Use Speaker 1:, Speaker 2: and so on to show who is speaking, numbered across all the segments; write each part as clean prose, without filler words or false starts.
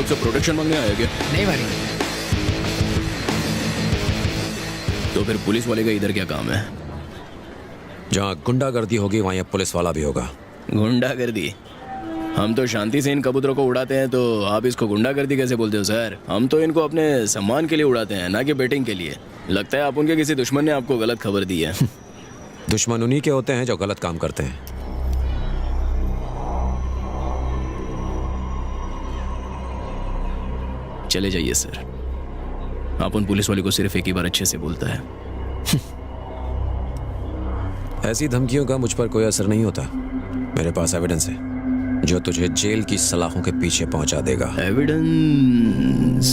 Speaker 1: मुझसे प्रोटेक्शन मांगने आया क्या?
Speaker 2: नहीं मारी।
Speaker 1: तो फिर पुलिस वाले का इधर क्या काम है?
Speaker 3: जहाँ गुंडागर्दी होगी वहाँ ये पुलिस वाला भी होगा।
Speaker 1: गुंडागर्दी? हम तो शांति से इन कबूतरों को उड़ाते हैं, तो आप इसको गुंडागर्दी कैसे बोलते हो सर? हम तो इनको अपने सम्मान के लिए उड़ाते हैं, ना कि बेटिंग के लिए। लगता है आप उनके किसी दुश्मन ने आपको गलत खबर दी है।
Speaker 3: दुश्मन उन्हीं के होते हैं जो गलत काम करते हैं।
Speaker 1: चले जाइए सर। आप उन पुलिस वाले को सिर्फ एक ही बार अच्छे से बोलता है।
Speaker 3: ऐसी धमकियों का मुझ पर कोई असर नहीं होता। मेरे पास एविडेंस है जो तुझे जेल की सलाखों के पीछे पहुंचा देगा।
Speaker 1: Evidence,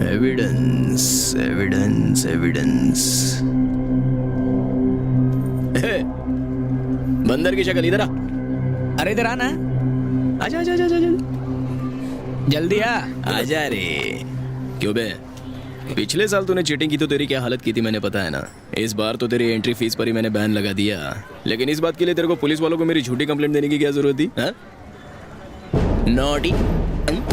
Speaker 1: evidence, evidence, evidence. बंदर की शक्ल, इधर आ।
Speaker 2: अरे इधर आना।
Speaker 1: आजा आजा आजा आजा।
Speaker 2: जल्दी आ।
Speaker 1: आजा रे। क्यों बे? पिछले साल तूने चीटिंग की तो तेरी क्या हालत की थी मैंने पता है ना। इस बार तो तेरी एंट्री फीस पर ही मैंने बैन लगा दिया, लेकिन इस बात के लिए तेरे को पुलिस वालों को मेरी झूठी कंप्लेंट देने की क्या जरूरत थी? नॉटी।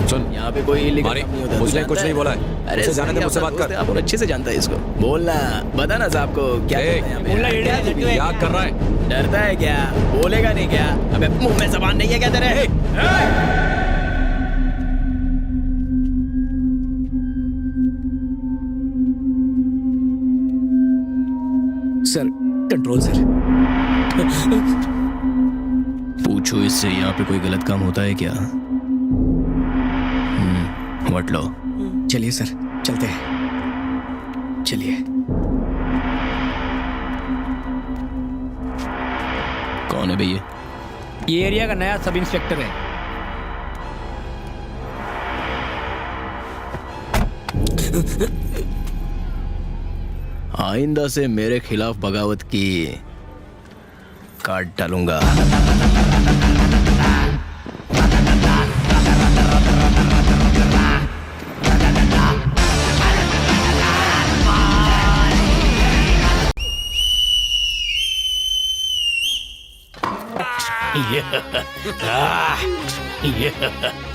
Speaker 3: सुन,
Speaker 1: यहाँ पे कोई इलीगल
Speaker 3: मारी,
Speaker 1: नहीं होता।
Speaker 3: उसने कुछ नहीं बोला है।
Speaker 1: अरे
Speaker 3: उसे जाने दे, मुझसे बात कर।
Speaker 1: आप अच्छे से जानता है इसको। बोलना, बता ना साहब को क्या
Speaker 3: क्या कर रहा है?
Speaker 1: डरता है क्या? बोलेगा नहीं क्या? अबे मुंह में जबान नहीं है क्या तेरे?
Speaker 2: Sir, control sir.
Speaker 1: पूछो इससे यहाँ पे कोई गलत काम होता है क्या? वट लो।
Speaker 2: चलिए सर, चलते हैं। चलिए।
Speaker 1: कौन है भैया?
Speaker 2: ये एरिया का नया सब इंस्पेक्टर है।
Speaker 1: आइंदा से मेरे खिलाफ बगावत की काट डालूंगा।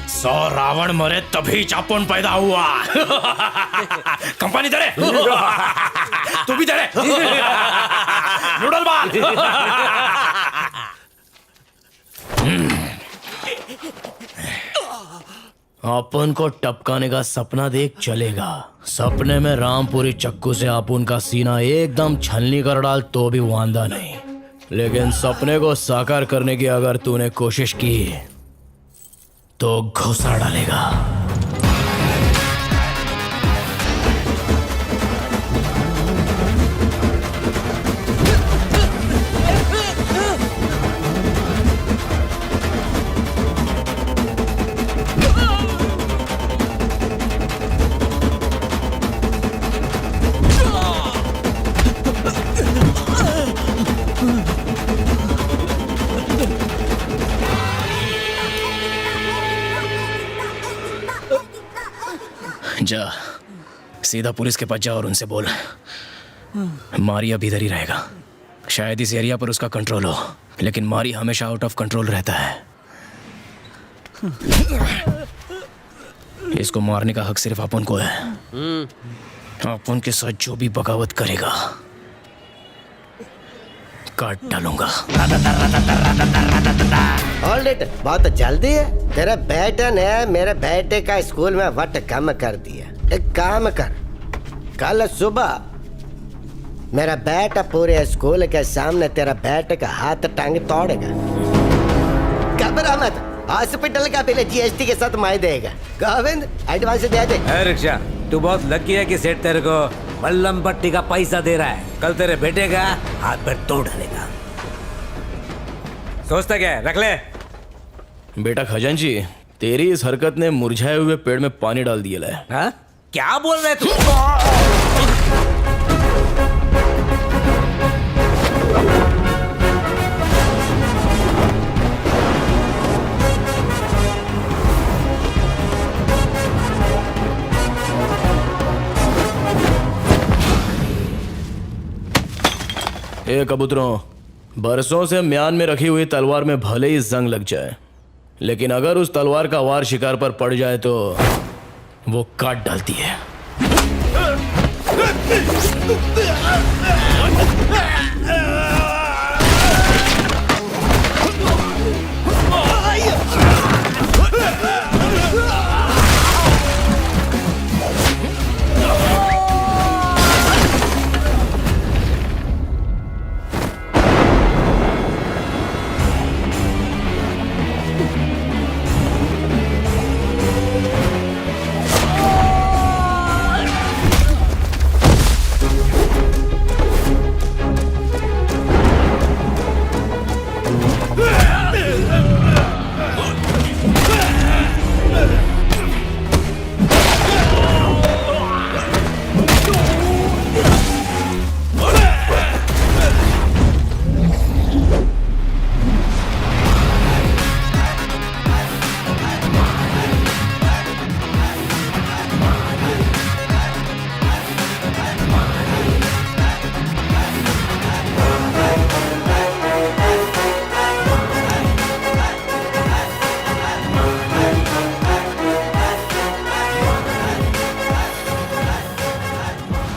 Speaker 4: सौ रावण मरे तभी चापुन पैदा हुआ। कंपनी दे रहे, तू भी दे रहे। नूडल बाल।
Speaker 1: अपन को टपकाने का सपना देख चलेगा। सपने में रामपुरी चक्कू से अपन का सीना एकदम छलनी कर डाल तो भी वांदा नहीं, लेकिन सपने को साकार करने की अगर तूने कोशिश की तो घुसा डालेगा। जा, सीधा पुलिस के पास जा और उनसे बोल मारी अब इधर ही रहेगा। शायद इस एरिया पर उसका कंट्रोल हो, लेकिन मारी हमेशा आउट ऑफ कंट्रोल रहता है। इसको मारने का हक सिर्फ अपन को है। अपन के साथ जो भी बगावत करेगा काट डालूंगा।
Speaker 5: ऑलराइट, बहुत जल्दी है। तेरा बेटा ने मेरे बेटे का स्कूल में वट कम कर दिया। एक काम कर, कल सुबह मेरा बेटा पूरे स्कूल के सामने तेरा बेटे का हाथ टांग तोड़ेगा। घबरा मत, हॉस्पिटल का बिल जीएसटी के साथ मैं देगा। गोविंद, एडवांस दे दे।
Speaker 6: रिक्शा, तू बहुत लकी है कि सेठ तेरे को मल्लम पट्टी का पैसा दे रहा है। कल तेरे बेटे का हाथ पैर तोड़ डालेगा। सोचता क्या है? रख ले।
Speaker 1: बेटा खजांची, तेरी इस हरकत ने मुरझाए हुए पेड़ में पानी डाल दिया है।
Speaker 6: हाँ? क्या बोल रहे तू?
Speaker 1: ए कबूतरों, बरसों से म्यान में रखी हुई तलवार में भले ही जंग लग जाए, लेकिन अगर उस तलवार का वार शिकार पर पड़ जाए तो वो काट डालती है।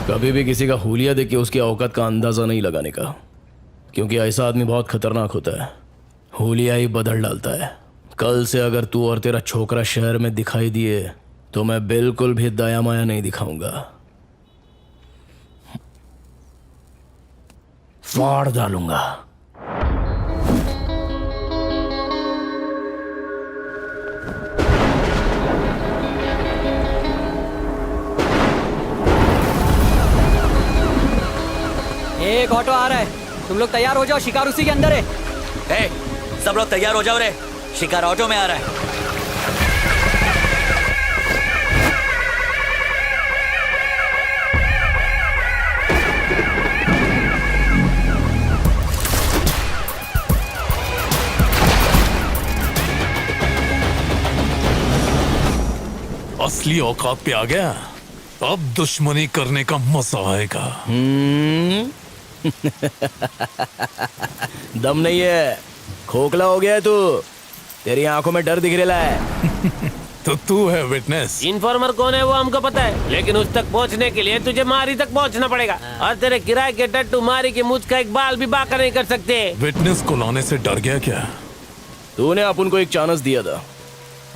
Speaker 1: कभी भी किसी का हुलिया देख के उसकी औकात का अंदाजा नहीं लगाने का, क्योंकि ऐसा आदमी बहुत खतरनाक होता है। हुलिया ही बदल डालता है। कल से अगर तू और तेरा छोकरा शहर में दिखाई दिए तो मैं बिल्कुल भी दया माया नहीं दिखाऊंगा, फाड़ डालूंगा।
Speaker 7: एक ऑटो आ रहा है, तुम लोग तैयार हो जाओ, शिकार उसी के अंदर है।
Speaker 8: ए, सब लोग तैयार हो जाओ रे, शिकार ऑटो में आ रहा है।
Speaker 9: असली औकात पे आ गया, अब दुश्मनी करने का मजा आएगा।
Speaker 1: दम नहीं है, खोखला हो गया है तू, तेरी आंखों में डर दिख रहा है।
Speaker 9: तो तू है विटनेस।
Speaker 10: इन्फॉर्मर कौन है वो हमको पता है, लेकिन उस तक पहुंचने के लिए तुझे मारी तक पहुंचना पड़ेगा, और तेरे किराए के टट्टू मारी के मुझ का एक बाल भी बाका नहीं कर सकते।
Speaker 9: विटनेस को लाने से डर गया क्या?
Speaker 1: तूने अपन को एक चांस दिया था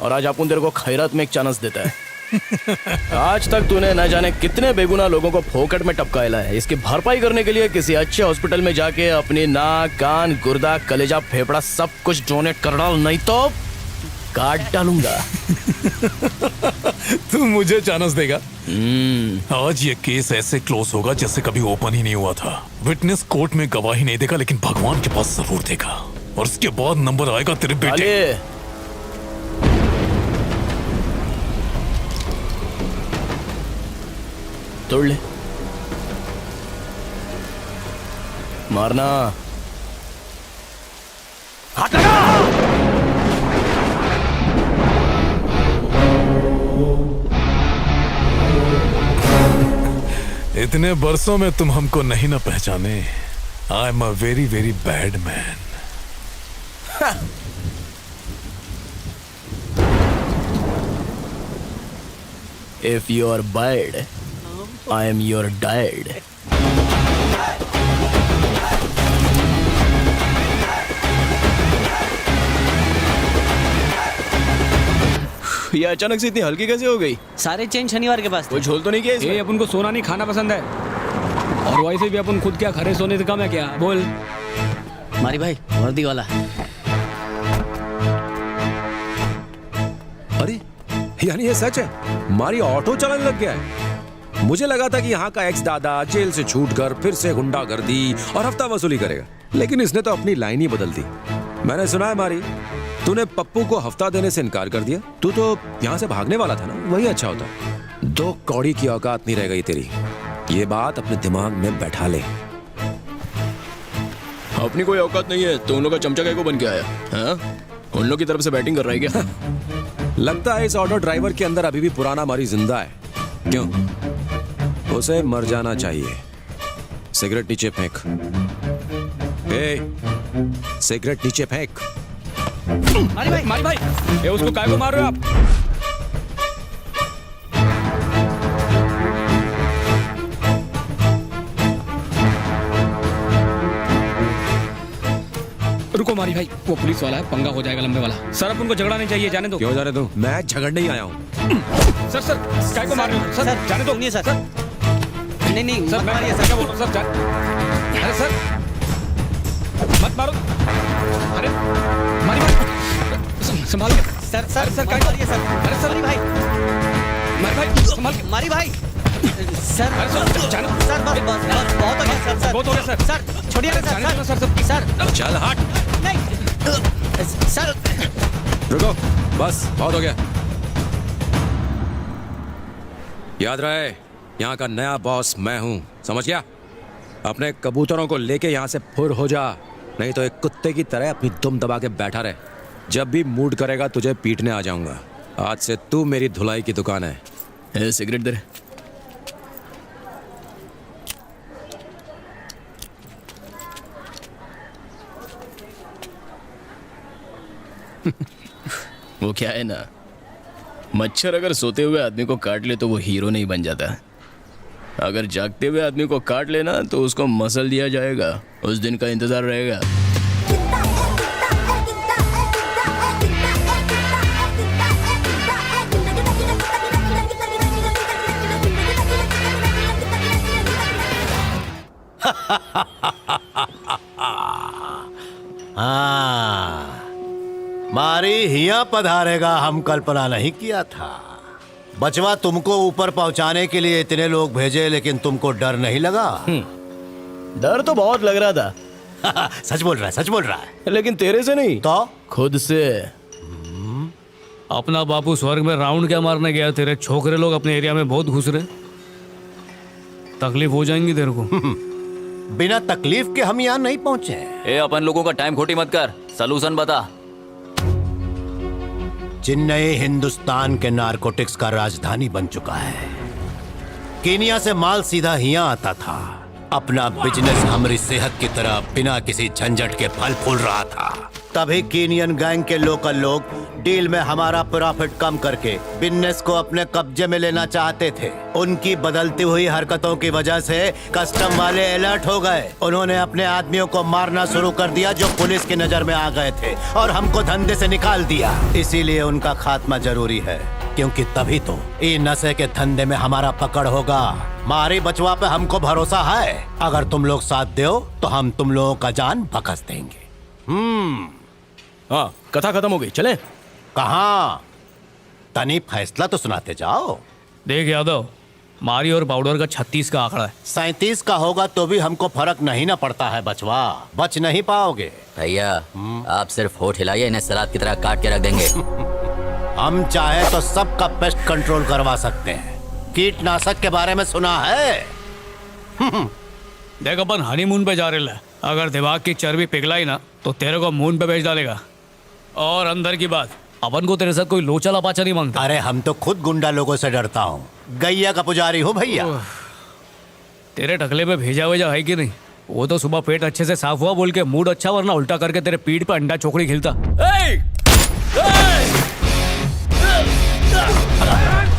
Speaker 1: और आज अपन तेरे को खैरात में एक चांस देता है। आज तक तूने न जाने कितने बेगुनाह लोगों को फोकट में टपकाया है। इसकी भरपाई करने के लिए किसी अच्छे हॉस्पिटल में जाके अपनी नाक, कान, गुर्दा, कलेजा, फेफड़ा सब कुछ डोनेट कर डाल, नहीं तो काट डालूंगा।
Speaker 9: तू मुझे चांस देगा? आज ये केस ऐसे क्लोज होगा जैसे कभी ओपन ही नहीं हुआ था। विटनेस कोर्ट में गवाही नहीं देगा, लेकिन भगवान के पास जरूर देगा, और उसके बाद नंबर आएगा तेरे बेटे। तोड़ ले, मारना। हाथ लगा। इतने बरसों में तुम हमको नहीं ना पहचाने। I am a very very bad man.
Speaker 1: If you are bad, I am your dad. ये अचानक से इतनी हल्की कैसे हो गई?
Speaker 7: सारे चेन शनिवार के पास थे।
Speaker 1: कोई झोल तो नहीं किया इसमें?
Speaker 2: ये अपन को सोना नहीं खाना पसंद है, और वैसे भी अपन खुद क्या खरे सोने से कम है क्या? बोल
Speaker 7: मारी भाई, वर्दी वाला।
Speaker 3: अरे यानी ये सच है, मारी ऑटो चलाने लग गया है। मुझे लगा था कि यहाँ का एक्स दादा जेल से छूटकर फिर से गुंडागर्दी और हफ्ता वसूली करेगा, लेकिन इसने तो अपनी लाइन ही बदल दी। मैंने सुना है मारी, तूने पप्पू को हफ्ता देने से इनकार कर दिया। तू तो यहाँ से भागने वाला था ना, वही अच्छा होता। 2 कौड़ी की औकात नहीं रह गई तेरी, ये बात अपने दिमाग में बैठा ले।
Speaker 1: अपनी कोई औकात नहीं है तो उन लोग का चमचा कैसे बन के आया? हाँ? उन लोग की तरफ से बैटिंग कर रहा है क्या?
Speaker 3: लगता है इस ऑटो ड्राइवर के अंदर अभी भी पुराना मारी जिंदा है। क्यों? उसे मर जाना चाहिए। सिगरेट नीचे फेंक। ए, सिगरेट नीचे फेंक।
Speaker 2: मारी भाई ये उसको काय को मार रहे हो आप? रुको मारी भाई, वो पुलिस वाला है, पंगा हो जाएगा लंबे वाला। सर अब उनको झगड़ा नहीं चाहिए, जाने दो।
Speaker 3: क्यों जा रहे तू? मैं झगड़ने ही आया हूँ।
Speaker 2: सर सर काय को मार रहे हो? सर जाने दो।
Speaker 7: नहीं सर, नहीं
Speaker 2: सर मैं मारिए, सर क्या बोल रहा हूँ सर? अरे सर मत मारो। अरे मारी भाई संभाल के।
Speaker 7: सर सर
Speaker 2: सर काय
Speaker 7: मारिए सर।
Speaker 2: अरे सर
Speaker 7: भाई
Speaker 2: मारी भाई संभाल के।
Speaker 7: मारी भाई सर।
Speaker 2: अरे सर जानो
Speaker 7: सर बहुत हो गया सर। सर
Speaker 2: बहुत हो गया सर।
Speaker 7: सर छोड़िए ना
Speaker 2: जाने दो
Speaker 7: सर।
Speaker 2: सर।
Speaker 7: सर
Speaker 3: चल हट।
Speaker 7: नहीं सर।
Speaker 3: रुको, बस बहुत हो गया। याद रहे, यहाँ का नया बॉस मैं हूँ, समझ गया? अपने कबूतरों को लेके यहाँ से फुर हो जा, नहीं तो एक कुत्ते की तरह अपनी दुम दबा के बैठा रहे। जब भी मूड करेगा तुझे पीटने आ जाऊंगा। आज से तू मेरी धुलाई की दुकान है।
Speaker 1: सिगरेट दे। वो क्या है ना, मच्छर अगर सोते हुए आदमी को काट ले तो वो हीरो नहीं बन जाता। अगर जागते हुए आदमी को काट लेना तो उसको मसल दिया जाएगा, उस दिन का इंतजार रहेगा।
Speaker 5: हाँ, मारी हिया पधारेगा हम कल्पना नहीं किया था। बचवा तुमको ऊपर पहुंचाने के लिए इतने लोग भेजे, लेकिन तुमको डर नहीं लगा?
Speaker 1: डर तो बहुत लग रहा था।
Speaker 5: सच बोल रहा है, सच बोल रहा है।
Speaker 1: लेकिन तेरे से नहीं
Speaker 5: तो
Speaker 1: खुद से।
Speaker 2: अपना बापू स्वर्ग में राउंड क्या मारने गया? तेरे छोकरे लोग अपने एरिया में बहुत घुस रहे, तकलीफ हो जाएंगी तेरे को।
Speaker 5: बिना तकलीफ के हम यहाँ नहीं पहुंचे।
Speaker 7: ए अपन लोगों का टाइम खोटी मत कर, सलूशन बता।
Speaker 5: चेन्नई हिंदुस्तान के नारकोटिक्स का राजधानी बन चुका है। केनिया से माल सीधा यहाँ आता था। अपना बिजनेस हमारी सेहत की तरह बिना किसी झंझट के फल फूल रहा था। तभी केनियन गैंग के लोकल लोग डील में हमारा प्रॉफिट कम करके बिजनेस को अपने कब्जे में लेना चाहते थे। उनकी बदलती हुई हरकतों की वजह से कस्टम वाले अलर्ट हो गए। उन्होंने अपने आदमियों को मारना शुरू कर दिया जो पुलिस की नजर में आ गए थे, और हमको धंधे से निकाल दिया। इसीलिए उनका खात्मा जरूरी है, क्योंकि तभी तो ये नशे के धंधे में हमारा पकड़ होगा। मारी बचवा पे हमको भरोसा है। अगर तुम लोग साथ दो तो हम तुम लोगों का जान बकस देंगे।
Speaker 1: हाँ, कथा खत्म हो गई, चले?
Speaker 5: कहाँ? तनी फैसला तो सुनाते जाओ।
Speaker 2: देख यादव, मारी और पाउडर का 36 का आंकड़ा है।
Speaker 5: 37 का होगा तो भी हमको फर्क नहीं ना पड़ता है बचवा, बच नहीं पाओगे।
Speaker 7: भैया आप सिर्फ होठ हिलाइए, इन्हें सलाद की तरह काट के रख देंगे।
Speaker 5: हम चाहे तो सबका पेस्ट कंट्रोल करवा सकते हैं। कीटनाशक के बारे में सुना है?
Speaker 2: देख अपन हनीमून पे जा रहे हैं, अगर दिमाग की चर्बी पिघलाई ना तो तेरे को मून पे भेज डालेगा। और अंदर की बात, अपन को तेरे साथ कोई लोचा लपाचा नहीं मांगता।
Speaker 5: अरे हम तो खुद गुंडा लोगों से डरता हूँ। गैया का पुजारी हूँ भैया।
Speaker 2: तेरे ढकले पे भेजा वेजा है कि नहीं? वो तो सुबह पेट अच्छे से साफ हुआ बोल के मूड अच्छा, वरना उल्टा करके तेरे पीठ पे अंडा चोकड़ी खिलता।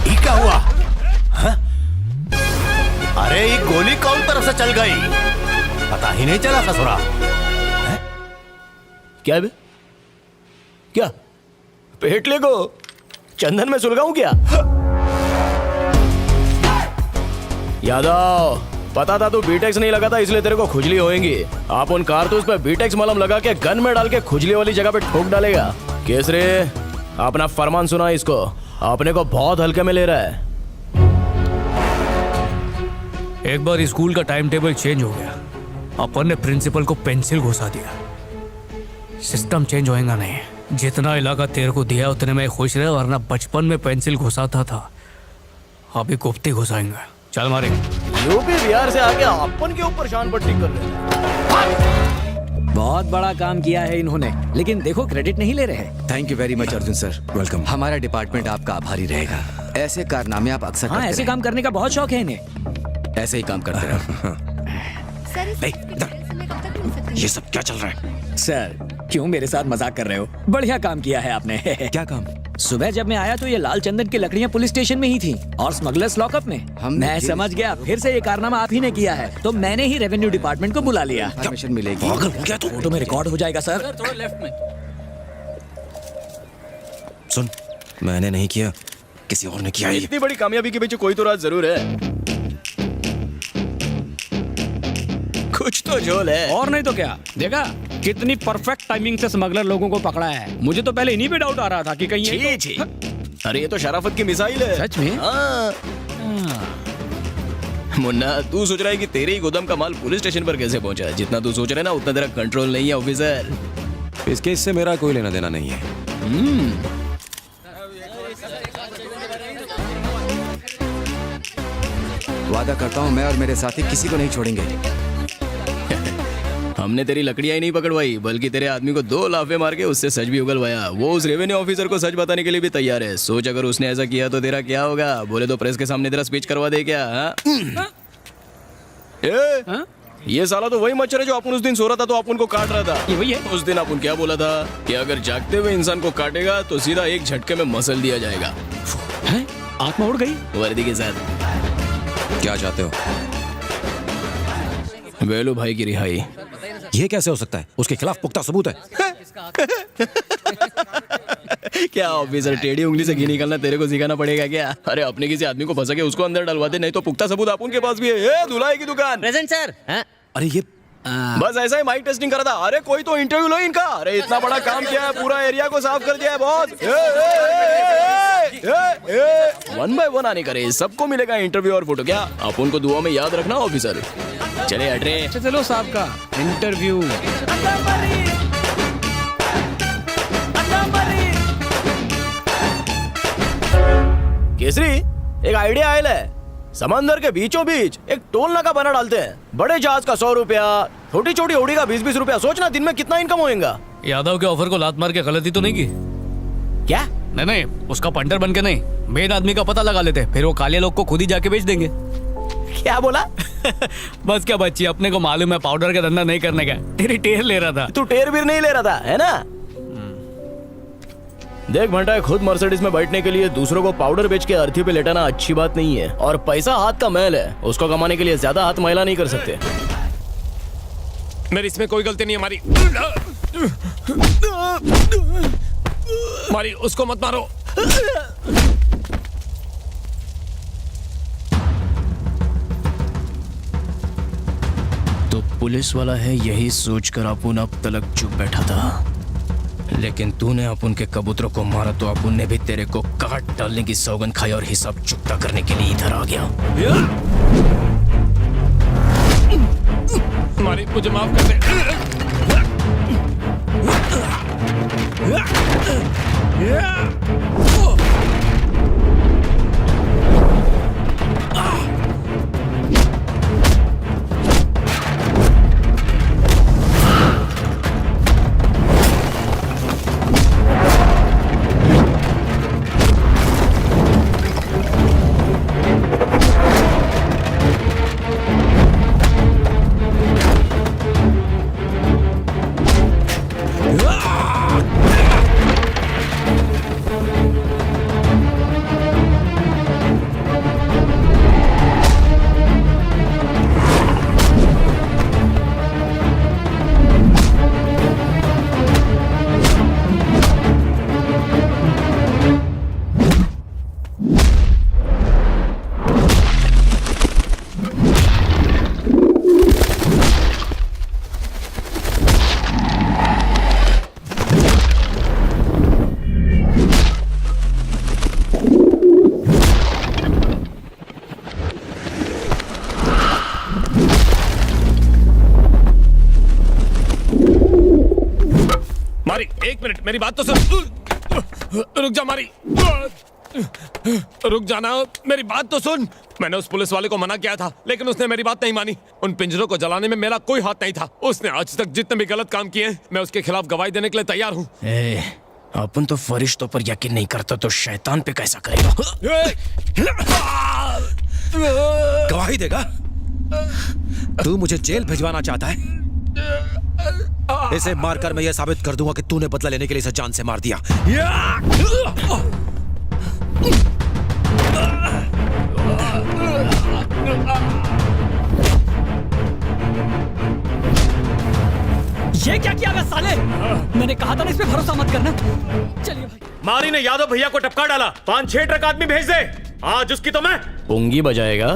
Speaker 5: ये क्या हुआ? हाँ? अरे ये गोली कौन तरफ से चल गई? पता ही नहीं चला ससुरा।
Speaker 1: क्या है बे? क्या पेटले को चंदन में सुलगाऊं क्या? यादव, पता था तू बीटेक्स नहीं लगा था इसलिए तेरे को खुजली होएंगी। आप उन कारतूस पे बीटेक्स मलम लगा के गन में डाल के खुजली वाली जगह पे ठोक डालेगा। केसरे, अपना फरमान सुना इसको, अपने को बहुत हल्के में ले रहा है।
Speaker 2: एक बार स्कूल का टाइम टेबल चेंज हो गया, अपन ने प्रिंसिपल को पेंसिल घुसा दिया। सिस्टम चेंज होएगा नहीं। जितना इलाका तेरे को दिया उतने में खुश रहे, वरना बचपन में पेंसिल घुसाता था, अभी गुप्ती घुसाएंगे। चल मारे।
Speaker 1: यूपी बिहार से आके अपन के ऊपर शान पट्टी कर रहे हैं।
Speaker 7: बहुत बड़ा काम किया है इन्होंने, लेकिन देखो क्रेडिट नहीं ले रहे।
Speaker 3: Thank you very much Arjun sir, welcome. हमारा डिपार्टमेंट आपका आभारी रहेगा। ऐसे कारनामे आप अक्सर
Speaker 7: हाँ, ऐसे काम करने का बहुत शौक है इन्हें।
Speaker 3: ऐसे ही काम करते रहो। ये सब क्या चल रहा है?
Speaker 7: सर
Speaker 11: क्यों मेरे साथ मजाक कर रहे हो? बढ़िया काम किया है आपने।
Speaker 3: क्या काम?
Speaker 11: सुबह जब मैं आया तो ये लाल चंदन की लकड़ियां पुलिस स्टेशन में ही थी और स्मगलर्स लॉकअप में। मैं समझ गया फिर से ये कारनामा आप ही ने किया है, तो मैंने ही रेवेन्यू डिपार्टमेंट को बुला लिया।
Speaker 3: परमिशन मिलेगी।
Speaker 11: पागल हो गया तू? फोटो में रिकॉर्ड हो जाएगा सर।
Speaker 7: थोड़ा लेफ्ट में।
Speaker 3: सुन, मैंने नहीं किया, किसी और ने किया है।
Speaker 1: इतनी बड़ी कामयाबी के पीछे कोई तो राज जरूर है। कुछ तो झोल है।
Speaker 2: और नहीं तो क्या, देखा कितनी परफेक्ट टाइमिंग से स्मगलर लोगों को पकड़ा है। मुझे तो पहले इन्हीं पे डाउट आ रहा था कि कहीं ये
Speaker 1: छी। अरे ये तो शराफत की मिसाइल है।
Speaker 2: सच में?
Speaker 1: हाँ। मुन्ना, तू सोच रहा है कि तेरे ही गोदाम का माल पुलिस स्टेशन पर कैसे पहुंचा है? जितना तू सोच रहा है ना उतना तेरा कंट्रोल नहीं है ऑफिसर।
Speaker 3: इस केस से मेरा कोई लेना देना नहीं है। वादा करता हूँ मैं और मेरे साथी किसी को नहीं छोड़ेंगे।
Speaker 1: हमने तेरी लकड़ियां ही नहीं पकड़वाई, बल्कि तेरे आदमी को 2 लाफे मार के उससे सच भी उगलवाया। वो उस रेवेन्यू ऑफिसर को सच बताने के लिए भी तैयार है। सोच अगर उसने ऐसा किया तो तेरा क्या होगा? बोले तो प्रेस के सामने तेरा स्पीच करवा दे क्या? ये साला तो वही मच्छर है जो अपन उस दिन सो रहा था तो अपन को काट रहा था।
Speaker 2: ये वही है?
Speaker 1: उस दिन अपन क्या बोला था कि अगर जागते हुए इंसान को काटेगा तो सीधा एक झटके में मसल दिया जाएगा।
Speaker 2: आत्मा उड़ गई
Speaker 1: वर्दी के साथ।
Speaker 3: क्या चाहते हो?
Speaker 1: वेलू भाई की रिहाई।
Speaker 3: ये कैसे हो सकता है? उसके खिलाफ पुख्ता सबूत है।
Speaker 1: क्या ऑफिसर, टेढ़ी उंगली से घी निकालना तेरे को सिखाना पड़ेगा क्या? अरे अपने किसी आदमी को फंसा के उसको अंदर डलवा दे, नहीं तो पुख्ता सबूत अपन के पास भी है। धुलाई की दुकान।
Speaker 7: Present sir.
Speaker 3: अरे ये
Speaker 1: बस ऐसा ही माइक टेस्टिंग करा था। अरे कोई तो इंटरव्यू लो इनका। अरे इतना बड़ा काम किया है, पूरा एरिया को साफ कर दिया है बॉस। 1 by 1 आने करे, सबको मिलेगा इंटरव्यू और फोटो। क्या अपन को दुआ में याद रखना ऑफिसर। चले हटरे।
Speaker 2: चलो साहब का इंटरव्यू।
Speaker 1: केसरी, एक आइडिया आयल है। समंदर के बीचों बीच एक टोल नाका बना डालते हैं। बड़े जहाज का 100 रुपया, छोटी छोटी होड़ी का 20-20 रुपया। सोचना दिन में कितना इनकम होएगा।
Speaker 2: यादव के ऑफर को लात मार के गलती तो नहीं की?
Speaker 1: क्या?
Speaker 2: नहीं, उसका पंटर बन के नहीं, मेन आदमी का पता लगा लेते, फिर वो काले लोग को खुद ही जाके बेच देंगे।
Speaker 1: क्या बोला?
Speaker 2: बस क्या बच्ची, अपने को मालूम है पाउडर का धंधा नहीं करने का। तेरी टेर ले रहा था।
Speaker 1: तू टेर भी नहीं ले रहा था, है ना? देख भंटा, खुद मर्सिडीज में बैठने के लिए दूसरों को पाउडर बेच के अर्थी पे लेटाना अच्छी बात नहीं है। और पैसा हाथ का मैल है, उसको कमाने के लिए ज्यादा हाथ मैला नहीं कर सकते।
Speaker 3: मेरी इसमें कोई गलती नहीं है। मारी उसको मत मारो।
Speaker 1: तो पुलिस वाला है, यही सोचकर अपुन अब तलक चुप बैठा था। लेकिन तूने अपुन के कबूतरों को मारा तो अपुन ने भी तेरे को काट डालने की सौगंध खाई और हिसाब चुकता करने के लिए इधर आ गया।
Speaker 3: मारी, मुझे माफ कर दे। मारी, 1 मिनट, मेरी बात तो सुन। रुक जा मारी, रुक जाना, मेरी बात तो सुन। मैंने उस पुलिस वाले को मना किया था, लेकिन उसने मेरी बात नहीं मानी। उन पिंजरों को जलाने में मेरा कोई हाथ नहीं था। उसने आज तक जितने भी गलत काम किए, मैं उसके खिलाफ गवाही देने के लिए तैयार हूँ।
Speaker 1: अपन तो फरिश्तों पर यकीन नहीं करता तो शैतान पे कैसा करेगा?
Speaker 3: गवाही देगा? तू मुझे जेल भिजवाना चाहता है? इसे मारकर मैं यह साबित कर दूंगा कि तूने बदला लेने के लिए इसे जान से मार दिया।
Speaker 7: ये क्या किया बे साले? मैंने कहा था ना इस पे भरोसा मत करना। चलिए भाई।
Speaker 4: मारी ने यादव भैया को टपका डाला, 5-6 ट्रक आदमी भेज दे, आज उसकी तो मैं
Speaker 1: पुंगी बजाएगा।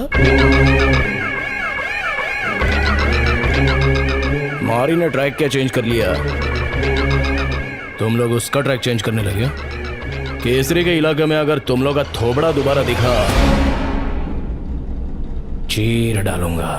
Speaker 1: मारी ने ट्रैक क्या चेंज कर लिया? तुम लोग उसका ट्रैक चेंज करने लगे? केसरी के इलाके में अगर तुम लोग का थोबड़ा दोबारा दिखा, चीर डालूंगा।